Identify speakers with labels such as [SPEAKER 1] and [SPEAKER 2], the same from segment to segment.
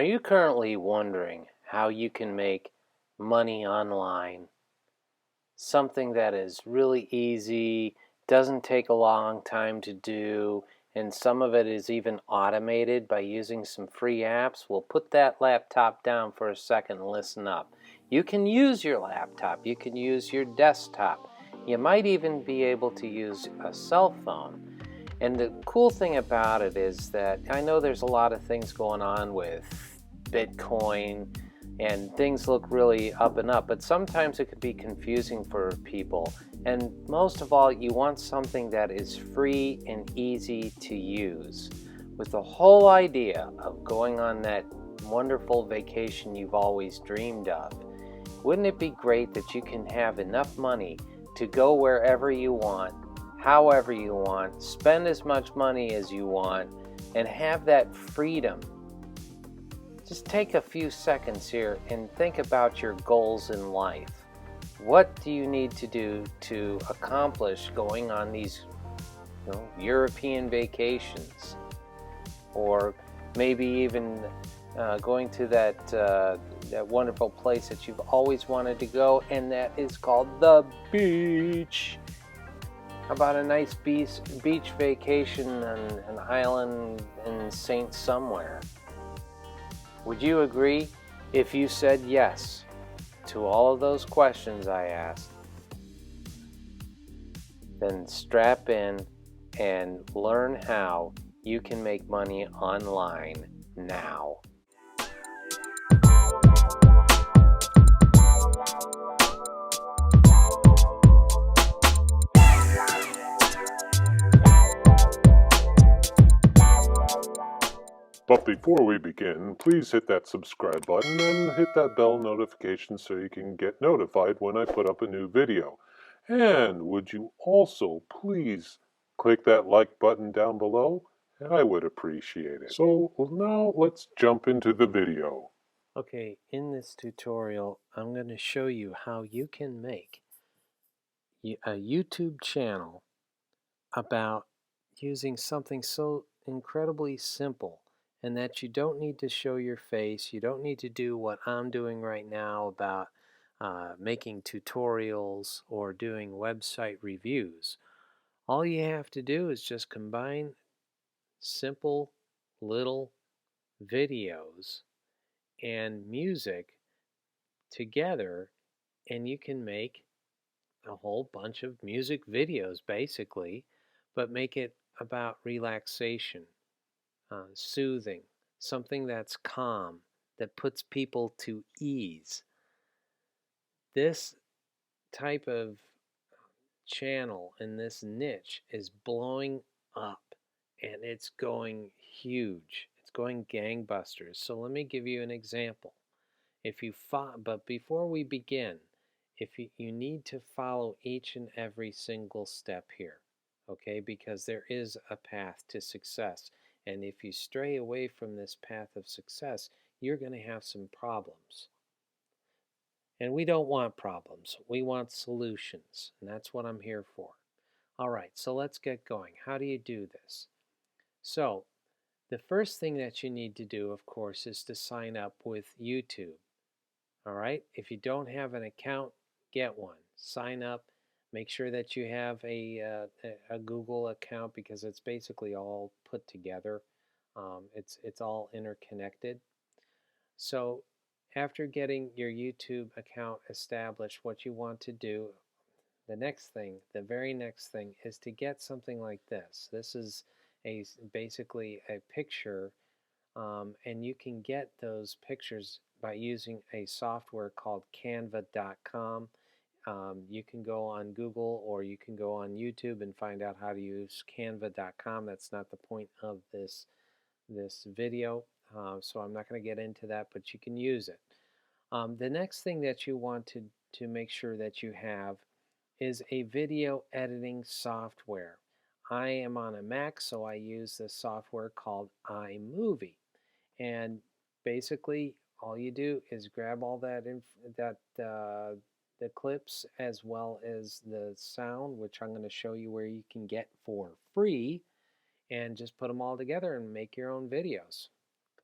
[SPEAKER 1] Are you currently wondering how you can make money online? Something that is really easy, doesn't take a long time to do, and some of it is even automated by using some free apps? Well, put that laptop down for a second and listen up. You can use your laptop, you can use your desktop, you might even be able to use a cell phone. And the cool thing about it is that I know there's a lot of things going on with Bitcoin and things look really up and up, but sometimes it could be confusing for people. And most of all, you want something that is free and easy to use. With the whole idea of going on that wonderful vacation you've always dreamed of, wouldn't it be great that you can have enough money to go wherever you want, however you want, spend as much money as you want, and have that freedom? Just take a few seconds here and think about your goals in life. What do you need to do to accomplish going on these European vacations? Or maybe even going to that wonderful place that you've always wanted to go, and that is called the beach. How about a nice beach vacation on an island in Saint somewhere? Would you agree if you said yes to all of those questions I asked? Then strap in and learn how you can make money online now.
[SPEAKER 2] But before we begin, please hit that subscribe button and hit that bell notification so you can get notified when I put up a new video. And would you also please click that like button down below? I would appreciate it. So now let's jump into the video.
[SPEAKER 1] Okay, in this tutorial, I'm going to show you how you can make a YouTube channel about using something so incredibly simple, and that you don't need to show your face. You don't need to do what I'm doing right now about making tutorials or doing website reviews. All you have to do is just combine simple little videos and music together, and you can make a whole bunch of music videos basically, but make it about relaxation, soothing, something that's calm, that puts people to ease. This type of channel in this niche is blowing up, and it's going huge. It's going gangbusters. So let me give you an example. But before we begin, if you need to follow each and every single step here, okay? Because there is a path to success. And if you stray away from this path of success, you're going to have some problems. And we don't want problems. We want solutions. And that's what I'm here for. All right, so let's get going. How do you do this? So the first thing that you need to do, of course, is to sign up with YouTube. All right, if you don't have an account, get one. Sign up. Make sure that you have a Google account, because it's basically all put together. It's all interconnected. So after getting your YouTube account established, what you want to do, the very next thing, is to get something like this. This is basically a picture, and you can get those pictures by using a software called canva.com. You can go on Google, or you can go on YouTube and find out how to use canva.com. That's not the point of this video, so I'm not going to get into that, but you can use it. The next thing that you want to make sure that you have is a video editing software. I am on a Mac, so I use this software called iMovie. And basically, all you do is grab all the clips as well as the sound, which I'm going to show you where you can get for free, and just put them all together and make your own videos.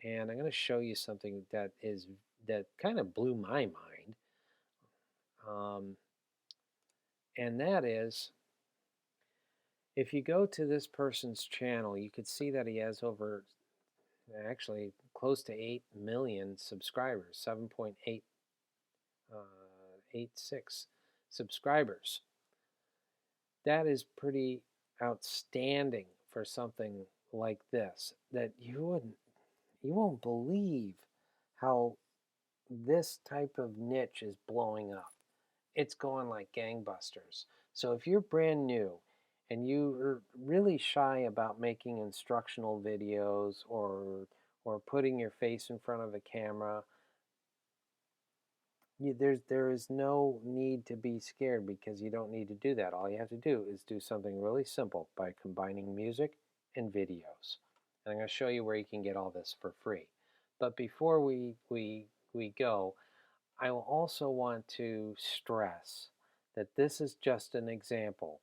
[SPEAKER 1] And I'm going to show you something that kind of blew my mind. And that is, if you go to this person's channel, you could see that he has over, actually, close to 8 million subscribers, 7.86 subscribers. That is pretty outstanding for something like this, that you won't believe how this type of niche is blowing up. It's going like gangbusters. So if you're brand new and you're really shy about making instructional videos or putting your face in front of a camera, there is no need to be scared, because you don't need to do that. All you have to do is do something really simple by combining music and videos. And I'm going to show you where you can get all this for free. But before we go, I will also want to stress that this is just an example.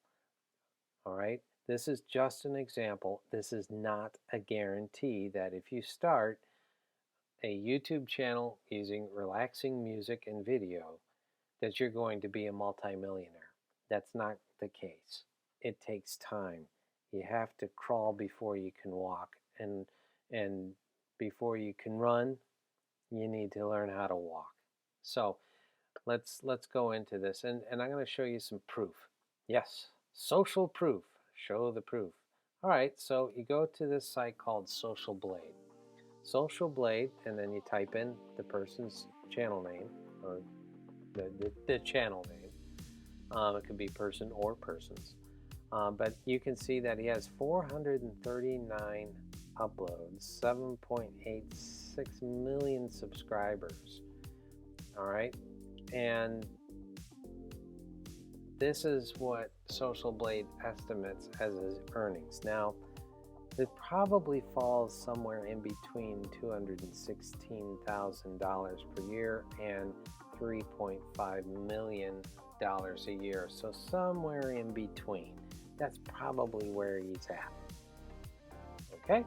[SPEAKER 1] All right? This is just an example. This is not a guarantee that if you start a YouTube channel using relaxing music and video, that you're going to be a multimillionaire. That's not the case. It takes time. You have to crawl before you can walk, and before you can run, you need to learn how to walk. So let's go into this, and I'm going to show you some proof. Yes, social proof. Show the proof. All right, so you go to this site called Socialblade. Socialblade, and then you type in the person's channel name, or the channel name. It could be person or persons. But you can see that he has 439 uploads, 7.86 million subscribers. All right. And this is what Socialblade estimates as his earnings. Now, it probably falls somewhere in between $216,000 per year and $3.5 million a year. So somewhere in between. That's probably where he's at. Okay?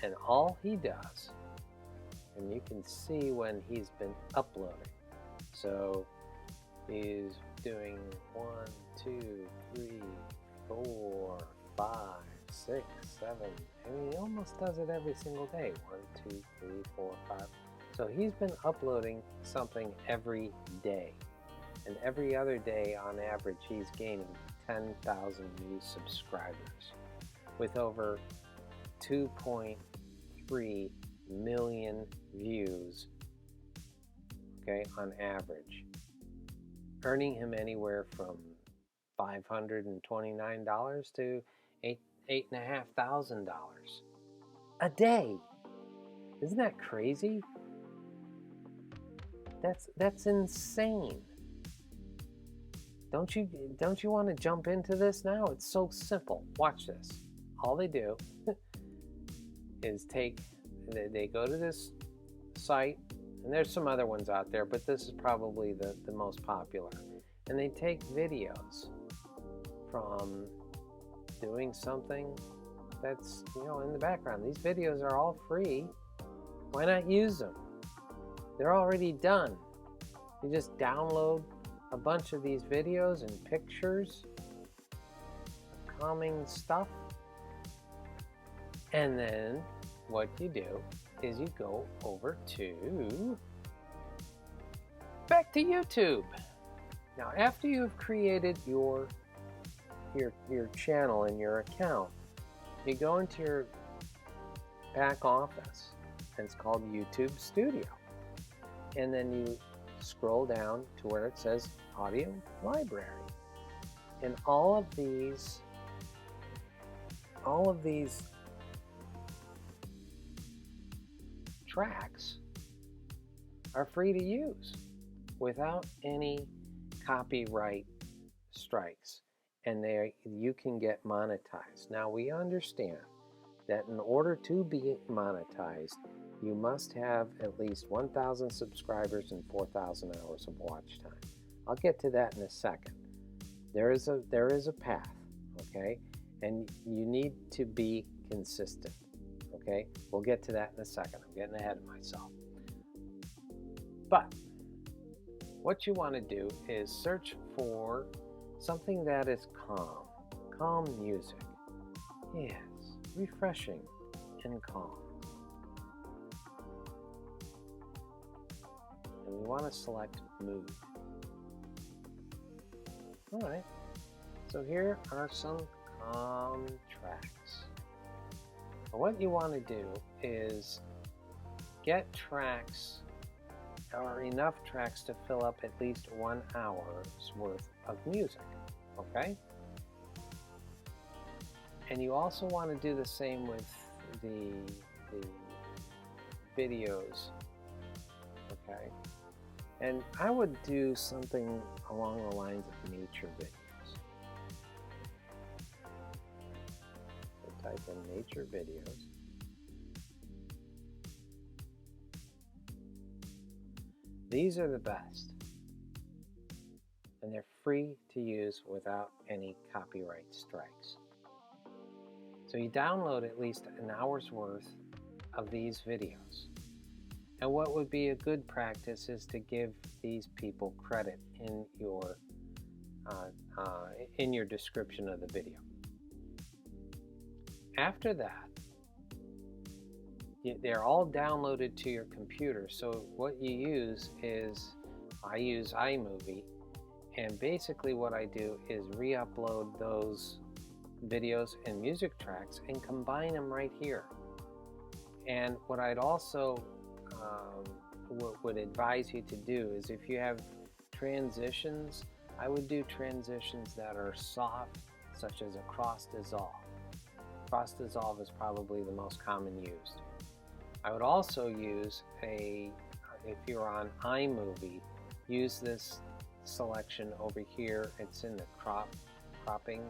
[SPEAKER 1] And all he does, and you can see when he's been uploading. So he's doing 1, 2, 3, 4, 5, 6, 7. I mean, he almost does it every single day. 1, 2, 3, 4, 5. So he's been uploading something every day. And every other day, on average, he's gaining 10,000 new subscribers with over 2.3 million views, okay, on average, earning him anywhere from $529 to $8,500 a day. Isn't that crazy? That's insane. Don't you want to jump into this now? It's so simple. Watch this. All they do is they go to this site, and there's some other ones out there, but this is probably the most popular. And they take videos from doing something that's, in the background. These videos are all free. Why not use them? They're already done. You just download a bunch of these videos and pictures, calming stuff, and then what you do is you go over to back to YouTube. Now, after you've created your channel and your account, you go into your back office, and it's called YouTube Studio, and then you scroll down to where it says Audio Library, and all of these tracks are free to use without any copyright strikes, and you can get monetized. Now, we understand that in order to be monetized, you must have at least 1,000 subscribers and 4,000 hours of watch time. I'll get to that in a second. There is a path, okay? And you need to be consistent. Okay, we'll get to that in a second. I'm getting ahead of myself. But what you want to do is search for something that is calm music. Yes, refreshing and calm. And we want to select mood. All right, so here are some calm tracks. What you want to do is get tracks or enough tracks to fill up at least 1 hour's worth of music, okay? And you also want to do the same with the videos, okay? And I would do something along the lines of nature videos. So type in nature videos. These are the best. And they're free to use without any copyright strikes. So you download at least an hour's worth of these videos. And what would be a good practice is to give these people credit in your description of the video. After that, they're all downloaded to your computer. So what you use is, I use iMovie, and basically what I do is re-upload those videos and music tracks and combine them right here. And what I'd also would advise you to do is, if you have transitions, I would do transitions that are soft, such as a cross dissolve. Cross dissolve is probably the most common used. I would also use if you're on iMovie, use this selection over here. It's in the cropping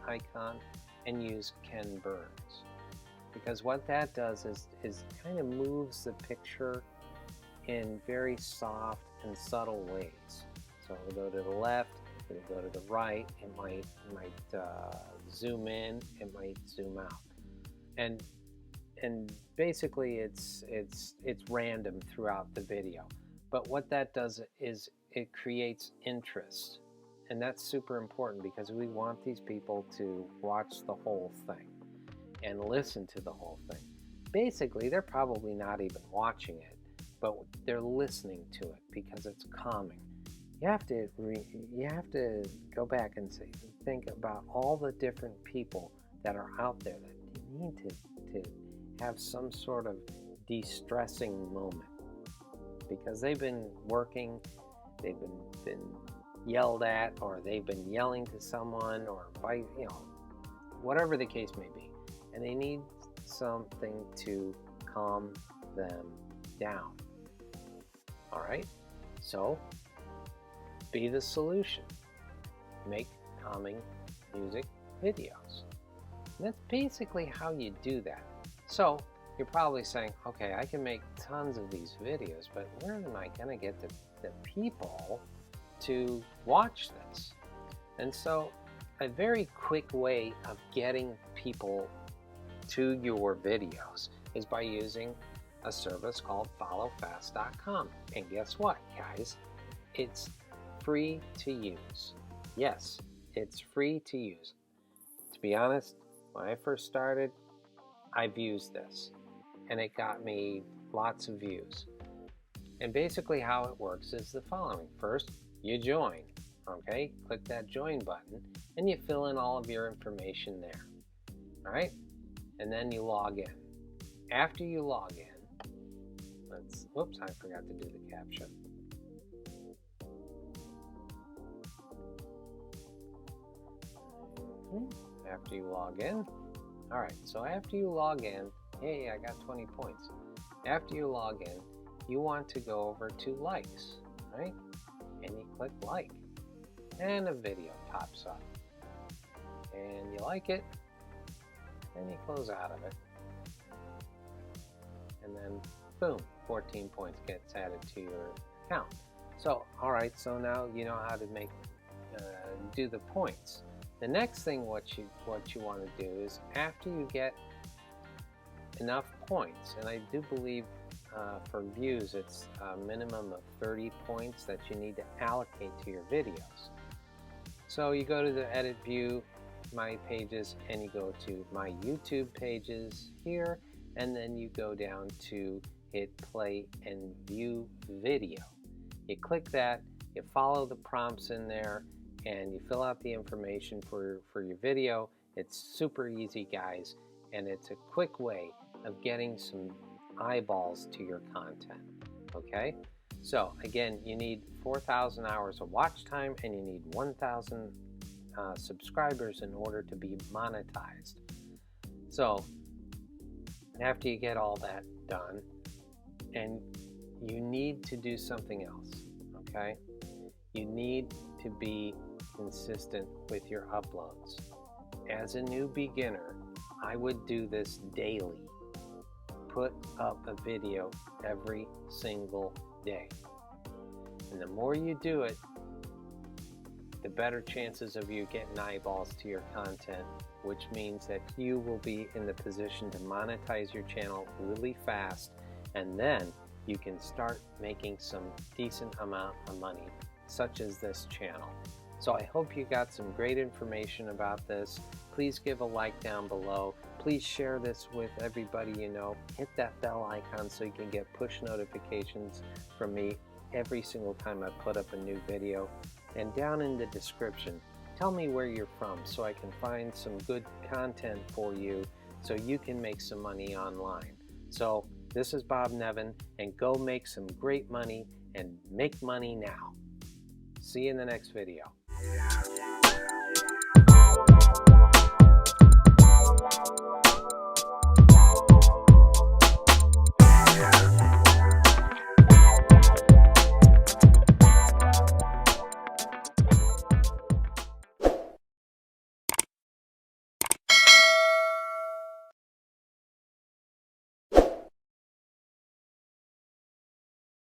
[SPEAKER 1] icon, and use Ken Burns. Because what that does is kind of moves the picture in very soft and subtle ways. So it'll go to the left, it'll go to the right, it might zoom in, it might zoom out. And basically it's random throughout the video. But what that does is it creates interest. And that's super important, because we want these people to watch the whole thing and listen to the whole thing. Basically, they're probably not even watching it, but they're listening to it because it's calming. You have to go back and think about all the different people that are out there that need to have some sort of de-stressing moment, because they've been working, they've been yelled at, or they've been yelling to someone, or whatever the case may be, and they need something to calm them down. All right, so be the solution. Make calming music videos. And that's basically how you do that. So you're probably saying, okay, I can make tons of these videos, but where am I going to get the people to watch this? And so a very quick way of getting people to your videos is by using a service called FollowFast.com. And guess what, guys? It's free to use. Yes, it's free to use. To be honest, when I first started, I've used this, and it got me lots of views. And basically how it works is the following. First, you join, okay? Click that join button, and you fill in all of your information there, all right? And then you log in. After you log in, whoops, I forgot to do the caption. After you log in, all right, so after you log in, hey, I got 20 points. After you log in, you want to go over to likes, right? And you click like, and a video pops up. And you like it, and you close out of it. And then, boom, 14 points gets added to your account. So, all right, so now you know how to do the points. The next thing what you want to do is, after you get enough points, and I do believe for views it's a minimum of 30 points that you need to allocate to your videos. So you go to the edit view, my pages, and you go to my YouTube pages here, and then you go down to hit play and view video. You click that, you follow the prompts in there, and you fill out the information for your video. It's super easy, guys, and it's a quick way of getting some eyeballs to your content. Okay, so again, you need 4,000 hours of watch time, and you need 1,000 subscribers in order to be monetized. So after you get all that done, and you need to do something else, okay? You need to be consistent with your uploads. As a new beginner, I would do this daily. Put up a video every single day. And the more you do it, the better chances of you getting eyeballs to your content, which means that you will be in the position to monetize your channel really fast, and then you can start making some decent amount of money, such as this channel. So I hope you got some great information about this. Please give a like down below. Please share this with everybody you know. Hit that bell icon so you can get push notifications from me every single time I put up a new video. And down in the description, tell me where you're from so I can find some good content for you so you can make some money online. So this is Bob Nevin, and go make some great money and make money now. See you in the next video.